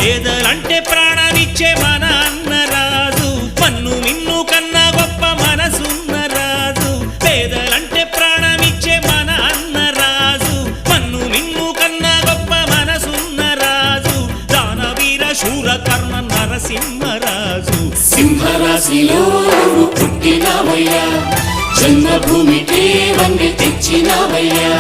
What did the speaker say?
పేదలంటే ప్రాణమిచ్చే మన అన్నరాజు, మన్ను మిన్ను కన్నా గొప్ప మనసున్న రాజు. పేదలంటే ప్రాణమిచ్చే మన అన్నరాజు, మన్ను మిన్ను కన్నా గొప్ప మనసున్న రాజు. దానవీర శూర కర్ణ నరసింహరాజు. సింహరాశిలో నువ్వు పుట్టినావయ్యా, జన్మభూమికే వన్నె తెచ్చినావయ్యా.